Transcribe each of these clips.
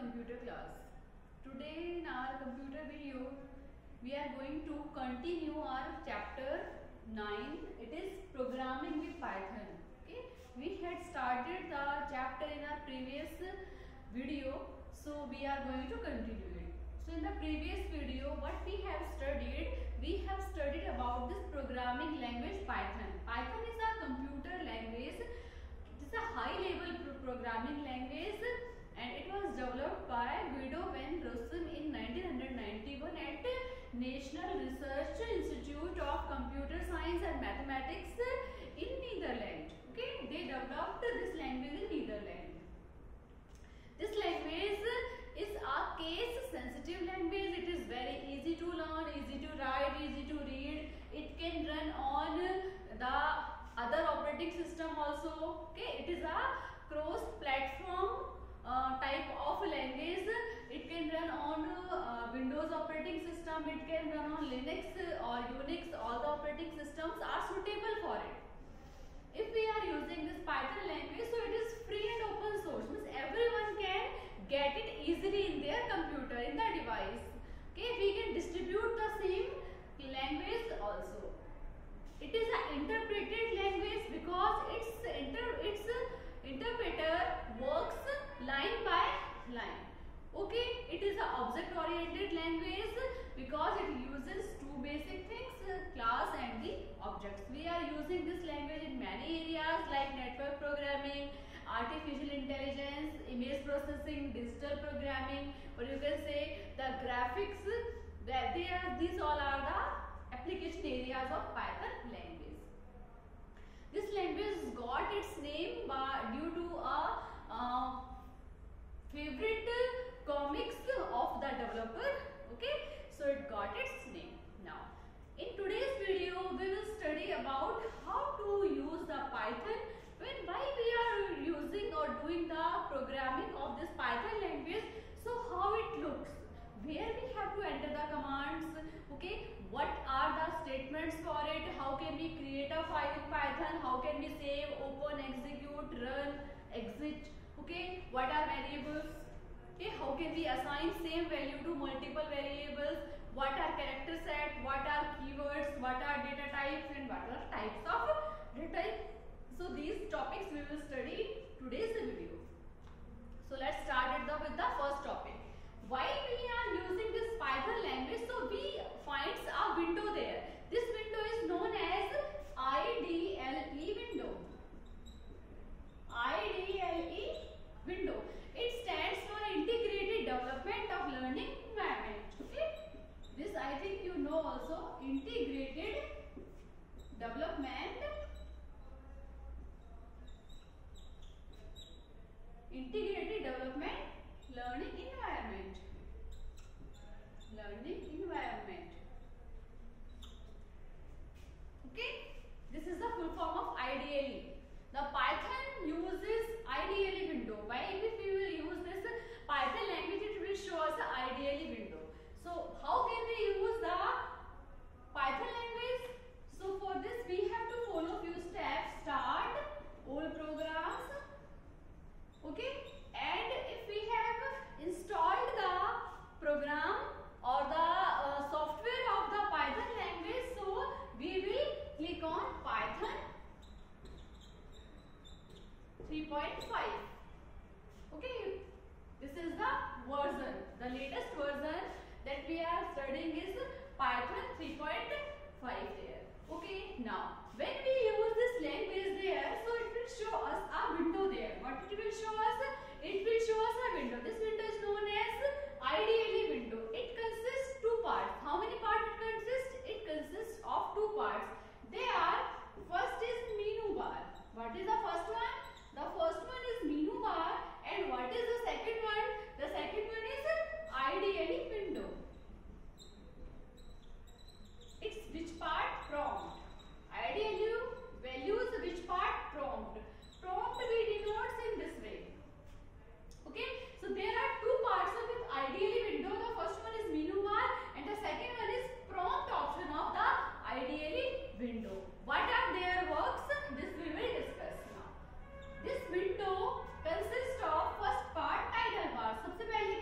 computer class. Today in our computer video we are going to continue our chapter 9. It is programming with Python. Okay, we had started the chapter in our previous video, so we are going to continue it. So in the previous video what we have studied about this programming language Python. Python is a computer language. It is a high level programming language and it was developed by Guido van Rossum in 1991 at National Research Institute of Computer Science and Mathematics in Netherlands. Okay, they developed this language in Netherlands. This language is a case sensitive language. It is very easy to learn, easy to write, easy to read. It can run on the other operating system also. Okay, it is a cross platform type of language. It can run on Windows operating system, it can run on Linux or Unix. All the operating systems are suitable for it. If we are using this Python language, so it is free and open source, means everyone can get it easily in their computer, in the device. Okay, we can distribute the same language also. It is an interpreted language because its interpreter works line by line. Okay, it is an object oriented language because it uses two basic things, class and the objects. We are using this language in many areas like network programming, artificial intelligence, image processing, digital programming, or you can say the graphics. These all are the application areas of Python language. This language got its name due to a favorite comics of the developer. Okay, so it got its name. Now in today's video we will study about how to use the Python, why we are using or doing the programming of this Python language. So how it looks, where we have to enter the commands, okay, what are the statements for it, how can we create a file in Python, how can we save, open, execute, run, exit, okay, what are variables, okay, how can we assign same value to multiple variables, what are character set, what are keywords, what are data types, and what are types of data type. So these topics we will study today's video. So let's start with the first topic. While we are using this Python language, so we find a window there. This window is known as IDLE window. IDLE window. It stands for Integrated Development of Learning Environment. Okay, this I think you know also. Integrated Development Learning Environment. Okay, this is the full form of IDLE. The Python uses IDLE window. Why if we will use this Python language, it will show us the IDLE window. So how can we use the Python language? So for this we have to follow few steps. Start all programs. Okay, and if we have installed the program or the software of the Python language, so we will click on Python 3.5. okay, this is the version, the latest version that we are studying is Python 3.5 there. Okay, now when we use this language there, so it will show us a window there. What it will show us? It will show us a window. This window is known as IDLE window. It consists two parts. How many parts it consists? It consists of two parts. They are, first is menu bar. What is the first one? The first one is menu bar, and what is the second one? The second one is IDLE window. It's which part? Prompt. IDLE values which part? Prompt. Prompt we denotes in this way. Okay, so there are two parts of this IDLE window. The first one is menu bar and the second one is prompt option of the IDLE window. What are their works? This we will discuss now. This window consists of first part title bar. सबसे पहले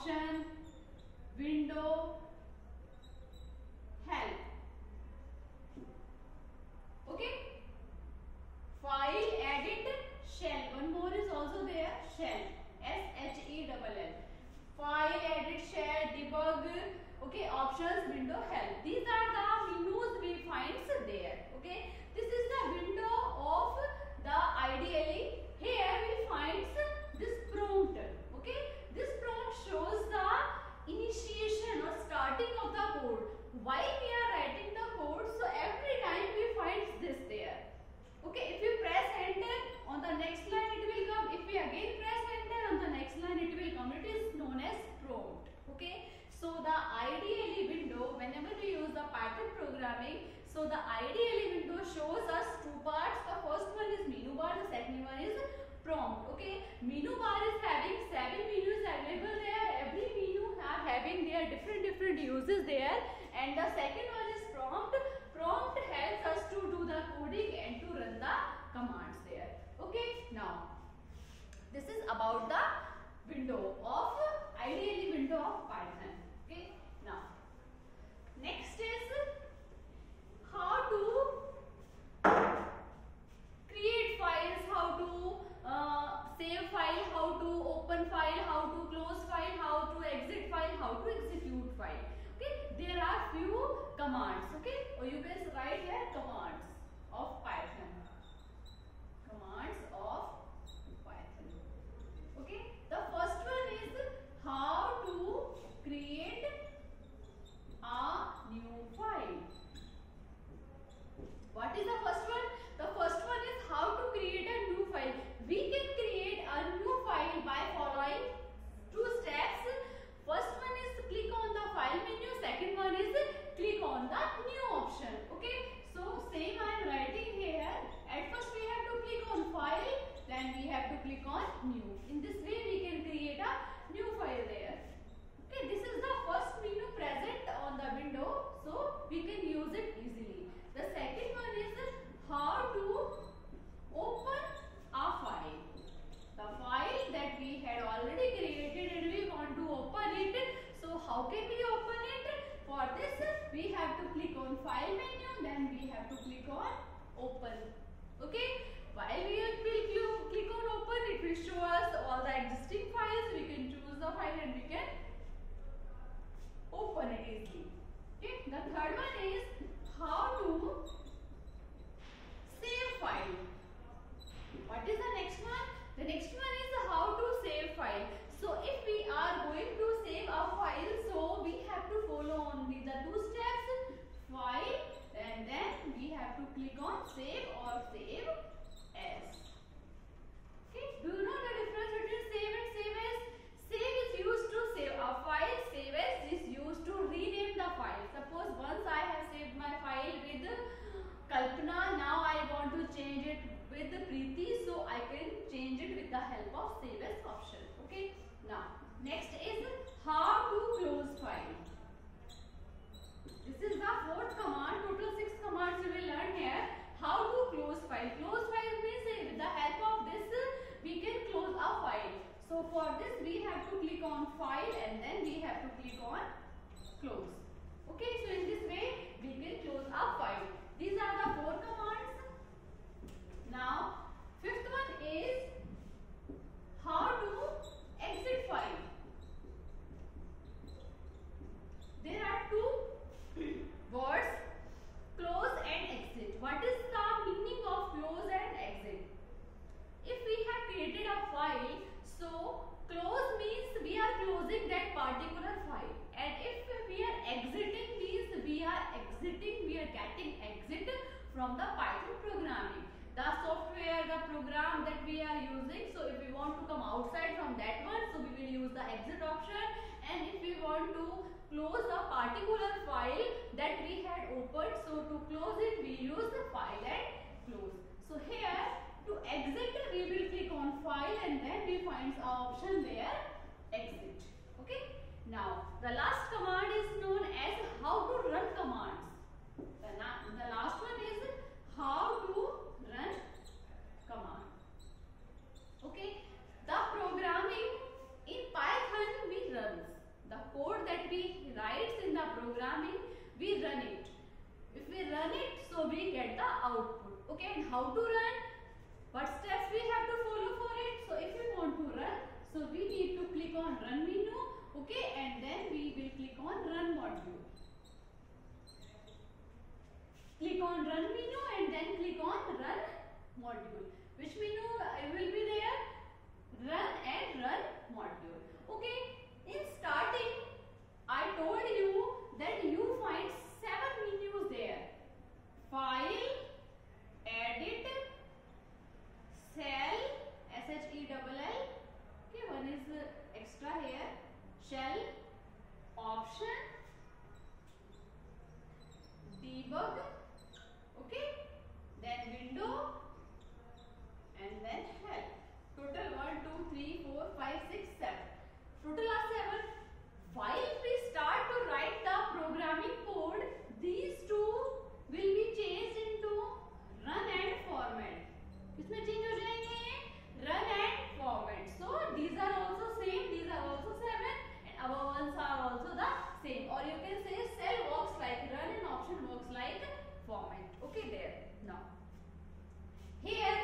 option window help. Okay, file edit shell, one more is also there, shell, shell, file edit shell debug. Okay, options window help, these are the menus we find there. Okay, this is the window of the IDLE. Here we find this prompt. Okay, this prompt shows the initiation or starting of the code. While we are writing the code, so every time we find this there. Okay, if you press enter, on the next line it will come. If we again press enter, on the next line it will come. It is known as prompt. Okay, so the IDLE window, whenever we use the Python programming, so the IDLE window shows us two parts. The first one is menu bar, the second one is prompt. Okay, menu bar is having 7 menus available there. Every menu are having their different uses there. And the second one is prompt. Prompt helps us to do the coding and to run the commands there. Okay, now this is about the window of IDLE window of Python. Okay, now next is how to create files, how to save file, how to open file, how to close file, how to exit file, how to execute file. Okay, there are few commands. Okay, or you can write here commands of Python. Commands of Python. Okay, the first one is how to create a new file. What is the first one? The first one is how to create a new file. We can create a new file by following two steps. First one is click on the file menu. Second one is click on the new option. Okay, so same I am writing here. At first we have to click on file, then we have to click on new. In this way we can create a new file there. Okay, this is the first menu present on the window, so we can use it easily. The second one is how to open a file. The file that we had already created and we want to open it. So how can we open it? For this we have to click on file menu, then we have to click on open. Okay, while we will click on open, it will show us all the existing files. We can choose the file and we can open it easily. Okay, the third one is how to save file. What is the next one? The next one is how to save file. So if we are going to save a file, so we have to follow only the two steps, file, and then we have to click on save or save as. Okay, do you know the difference between save and save as? Save is used to save a file, save as is used to rename the file. Suppose once I have saved my file with Kalpana, now I want to change it with Preeti, so I can change it with the help of save as option. Okay, now next is how to close file. This is the fourth command. Total 6 commands we will learn here. How to close file. Close file means with the help of this we can close a file. So for this we have to click on file and then we have to click on close. Okay, so in this way we can close a file. These are the 4 commands. Now fifth one is how to exit file. There are 2 words, close and exit. What is the meaning of close and exit? If we have created a file, so close means we are closing that particular file, and if we are exiting means we are getting exit from the Python programming. The software, the program that we are using, so if we want to come outside from that one, so we will use the exit option, and if we want to close a particular file that we had opened, so to close it we use the file and close. So here to exit we will click on file and then we find our option there, exit. Okay, now the last command is known as how to run commands. The last one is how to run command. Okay, the programming in Python we runs. on run menu, okay, and then we will click on run module. Click on run menu and then click on run module. Which menu will be there? Run and run module. Okay, in starting I told you that you find 7 menus there. File, edit, shell, shell, okay, one is extra here, shell, option, debug, okay, then window, and then help. Total 1, 2, 3, 4, 5, 6, 7. Total are 7. While we start to write the programming code, these two will be changed into run and format. किसमें change हो जाएंगे ये? Run and format. So these are also same. These are also 7, and above ones are also the same. Or you can say cell works like run and option works like format. Okay, there. Now here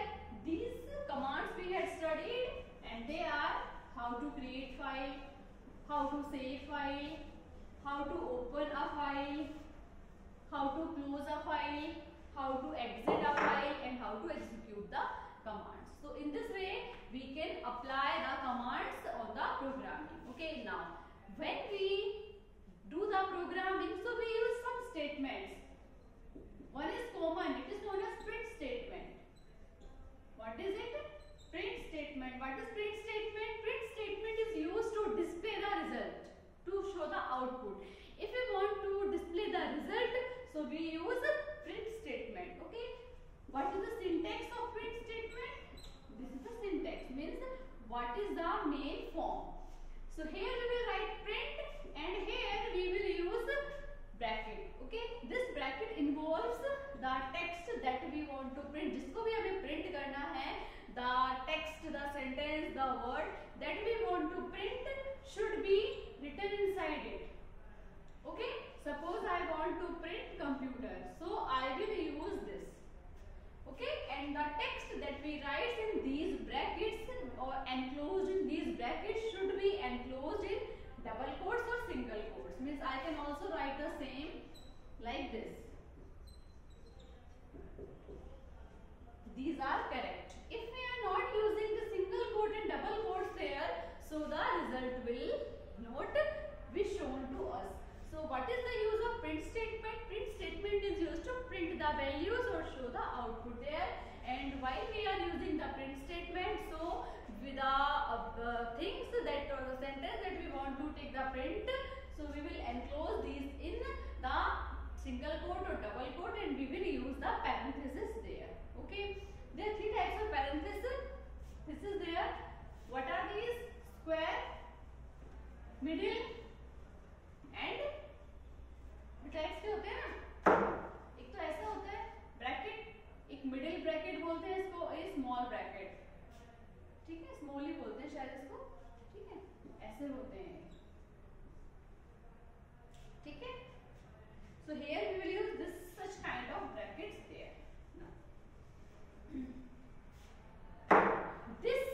these commands we had studied, and they are how to create file, how to save file, how to open a file, how to close a file, how to exit a file, and how to execute the commands. So in this way we can apply the commands on the programming. Okay, now when we do the programming, so we use some statements. One is common, it is known as print statement. What is it? Print statement. What is print statement? Print statement is used to display the result, to show the output. If we want to display the result, so we use print statement. Okay. What is the syntax of print statement? This is the syntax, means what is the main form. So here we will write print, and here we will use bracket. Okay. This bracket involves the text that we want to print. जिसको भी हमें print करना है, the text, the sentence, the word that we want to print should be written inside it. Okay, suppose I want to print computer, so I will use this. Okay, and the text that we write in these brackets or enclosed in these brackets should be enclosed in double quotes or single quotes. Means I can also write the same like this. These are correct. If we are not using the single quote and double quotes there, so the result will not be shown to us. So what is the use of print statement? Print statement is used to print the values or show the output there. And while we are using the print statement, so with the things that or the sentence that we want to take the print, so we will enclose these in the single quote or double quote, and we will use the parenthesis there. Okay, there are 3 types of parenthesis. This is there. What are these? Square, middle, and types के होते हैं ना, एक तो ऐसा होता है bracket, एक मिडिल ब्रैकेट बोलते हैं इसको, ये स्मॉल ब्रैकेट, ठीक है, स्मॉल ही बोलते हैं शायद इसको, ठीक है, ऐसे होते हैं, ठीक है. So here we will use this such kind of brackets there. Now, this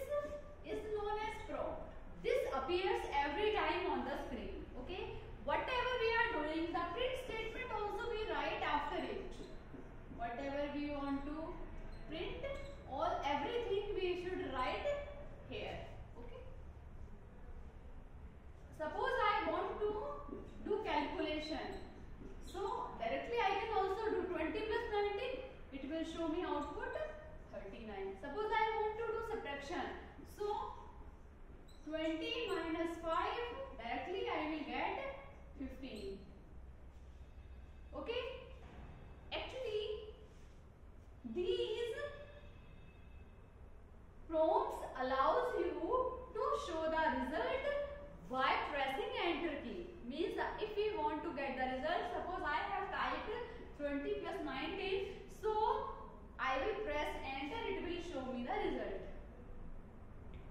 is known as prompt. This appears every time on the screen. Okay, whatever we are doing, the print statement also we write after it. Whatever we want to print, all everything we should write here. Okay. Suppose I want to do calculation, so directly I can also do 20 plus 19. It will show me output 39. Suppose I want to do subtraction, so 20 minus 5, directly I will get 15. Okay, actually these prompts allows you to show the result by pressing enter key. Means if we want to get the result, suppose I have typed 20 plus 19, so I will press enter, it will show me the result.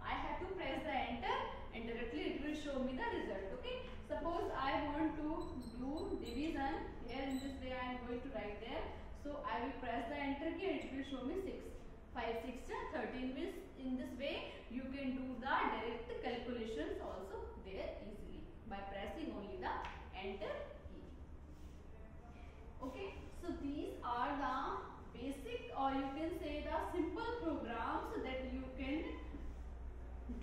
I have to press the enter and directly it will show me the result. Okay, suppose I want to do division, here in this way I am going to write there, so I will press the enter key and it will show me 6. 5 6 13 means in this way you can do the direct calculations also by pressing only the enter key. Okay, so these are the basic, or you can say the simple programs that you can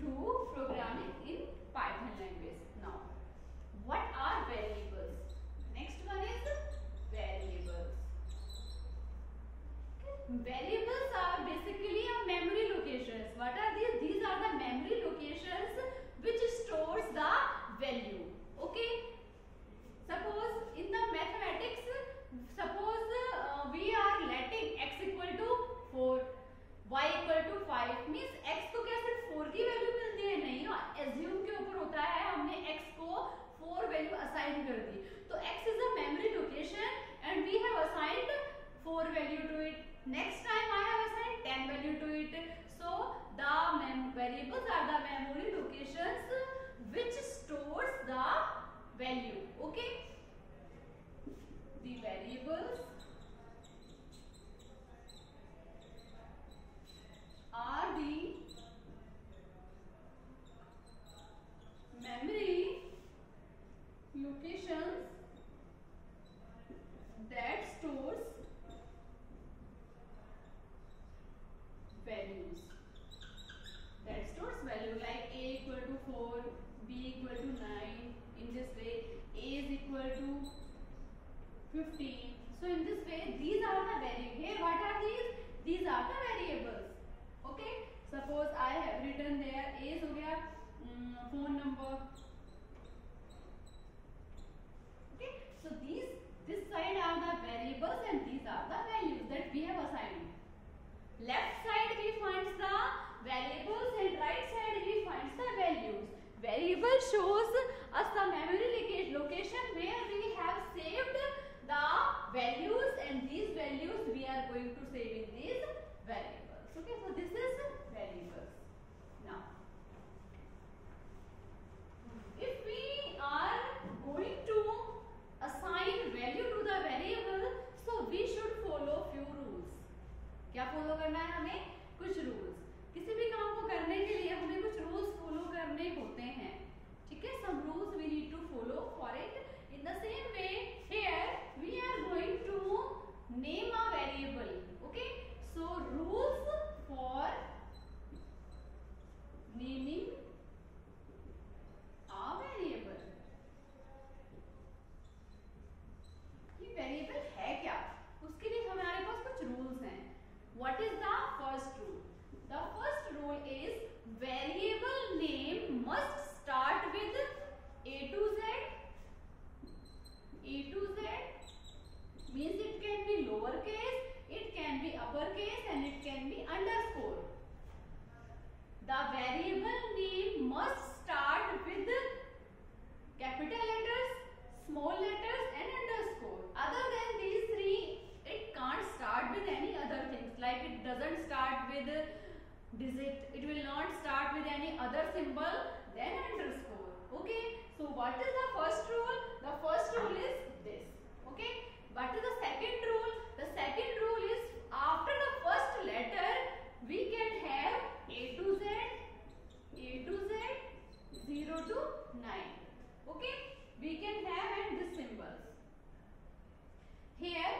do programming in Python language. Now, what are variables? Next one is variables. Variables are basically a memory locations. What are these? These are the memory locations which stores the value. Okay. Suppose in the mathematics, suppose we are letting x equal to 4, y equal to 5, means x को क्या सिर्फ 4 की value मिलती है? नहीं ना, assume के ऊपर होता है, हमने x को 4 वैल्यू असाइन कर दी, तो x is a memory location and we have assigned 4 value to it. Next time I have assigned 10 value to it. So the variables are the memory locations which stores the value. Okay, the variables are the memory locations that stores values. That stores value, like a equal to 4, b equal to 9. In this way, a is equal to 15. So in this way, these are the variables. Here, what are these? These are the variables. Okay. Suppose I have written there a हो गया phone number. Okay. So this side are the variables and these are the values that we have assigned. Left side we find the variables and right side we find the values. Variable shows us the memory location where we have saved the values, and these values we are going to save in these variables. Okay, so this is variables. Now, if we are going to assign value to the variable, so we should follow few rules. क्या follow करना है हमें? कुछ rules. किसी भी काम को करने के लिए हमें कुछ रूल्स फॉलो करने होते हैं. ठीक है, some rules we need to follow for it. In the same way, here we are going to name a variable. Okay, so rules for naming a variable. ये वेरिएबल है क्या? उसके लिए हमारे पास कुछ रूल्स हैं. What is the first rule? The first rule is variable name must start with A to Z. A to Z means it can be lowercase, it can be uppercase, and it can be underscore. The variable name must start with capital letters, small letters, and underscore. Other than these three, it can't start with any other things. Like it doesn't start with digit, it will not start with any other symbol than underscore. Okay, so what is the first rule? The first rule is this. Okay, what is the second rule? The second rule is after the first letter we can have A to Z, 0 to 9. Okay, we can have and this symbols. Here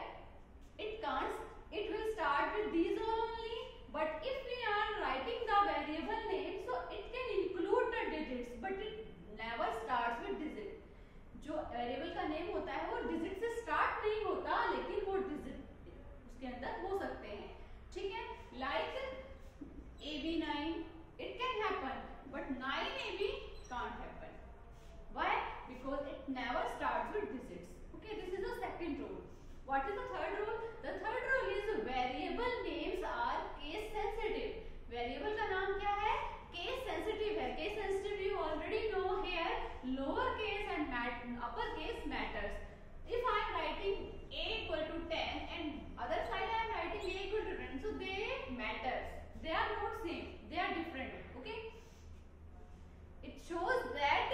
it will start with these all only, but if we are writing the variable name, so it can include the digits, but it never starts with digit. जो variable का name होता है वो digit से start नहीं होता, लेकिन वो डिजिट उसके अंदर हो सकते हैं. ठीक है, like AB9, it can happen, but 9AB can't happen. Why? Because it never starts with digits. Okay, this is the second rule. What is the third rule? The third rule is variable names are case sensitive. Variable का नाम क्या है? Case sensitive है. Case sensitive you already know here. Lower case and upper case matters. If I am writing A equal to 10 and other side I am writing A equal to 10, so they matters. They are not same. They are different. Okay. It shows that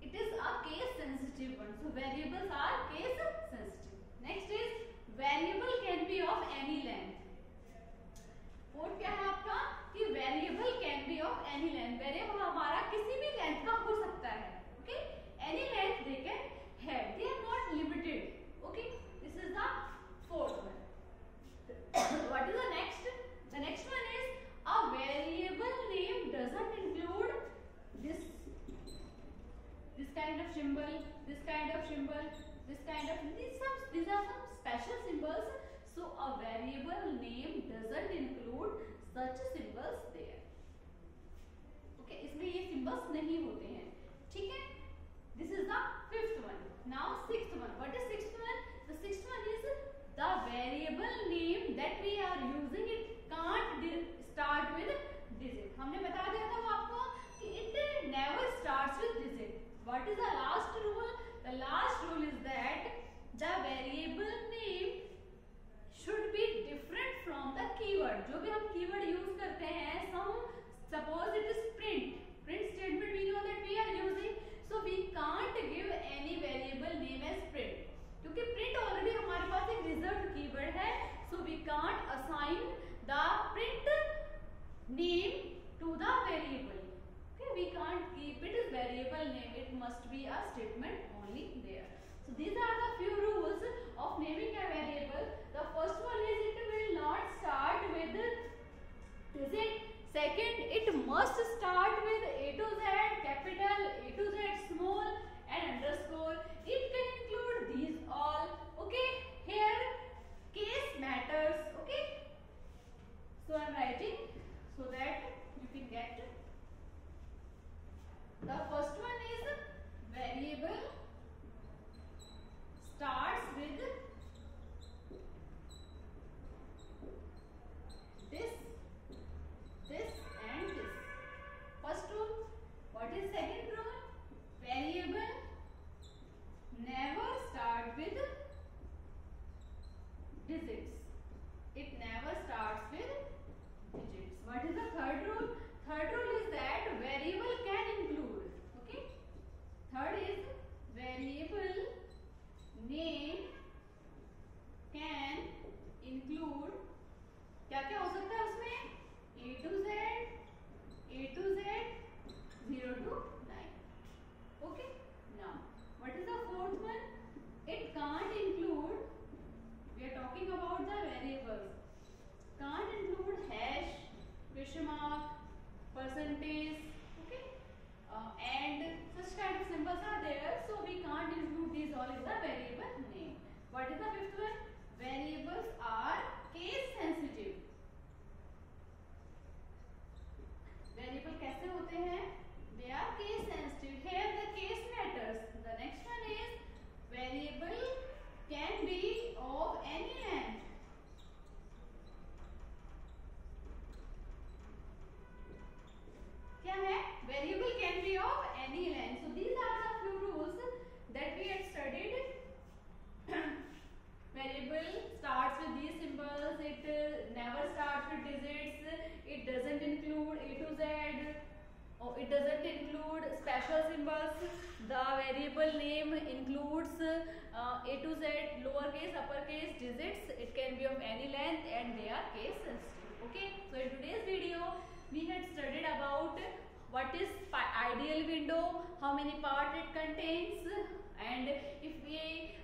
it is a case sensitive one. So variables are case sensitive. Next is variable can be of any length. Fourth क्या है आपका कि variable can be of any length. Variable हमारा किसी भी length का हो सकता है. Okay, symbol, this kind of these are some special symbols. So a variable name doesn't include such symbols there. Okay, इसमें ये symbols नहीं होते हैं. ठीक है? This is the fifth one. Now sixth one. What is sixth one? The sixth one is the variable name that we are using. It can't start with digit. हमने बता दिया था वो आपको कि it never starts with digit. What is the last rule? The last rule is that the variable name should be different from the keyword. जो भी हम keyword use करते हैं, suppose it is print. Print statement we know that we are using, so we can't give any variable name as print. क्योंकि print already हमारे पास एक reserved keyword है, so we can't assign the print name to the variable. Okay, we can't keep it as variable name. It must be a statement only there. So these are the few rules of naming a variable. The first one is it will not start with digit. Second, it must start with A to Z capital, A to Z small and underscore. It can include these all. Okay, here case matters. Okay, so I am writing so that you can get. The first one is variable starts with this and this. First rule. What is second rule? Variable never start with digits. It never starts with digits. What is the third rule? Third rule is that variable can include. Okay. Third is variable name can include. क्या क्या हो सकता है उसमें? A to Z 0 to 9. Okay. Now, what is the fourth one? It can't include. We are talking about the variables. Can't include hash, question mark, percentage. Okay. And such kind of symbols are there, so we can't include these all in the variable name. What is the fifth one? Variables are case sensitive. Variable कैसे होते हैं? They are case sensitive. Here the case matters. The next one is variable can be of any length. क्या है? Variable can be of any length. So these are the few rules that we had studied. Variable starts with these symbols. It never starts with digits. It doesn't include A to Z. Or it doesn't include special symbols. The variable name includes A to Z, lowercase, uppercase, digits. It can be of any length and they are case sensitive. Okay. So in today's video, we had studied about what is ideal window, how many parts it contains, and if we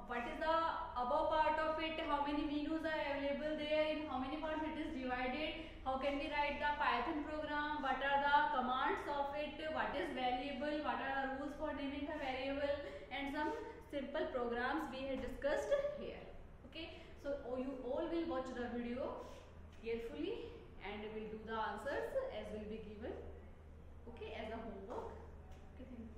what is the above part of it, how many menus are available there, in how many parts it is divided, how can we write the Python program, what are the commands of it, what is variable, what are the rules for naming a variable, and some simple programs we had discussed here. Okay, so you all will watch the video carefully and will do the answers as will be given, okay, as a homework. Okay, thank you.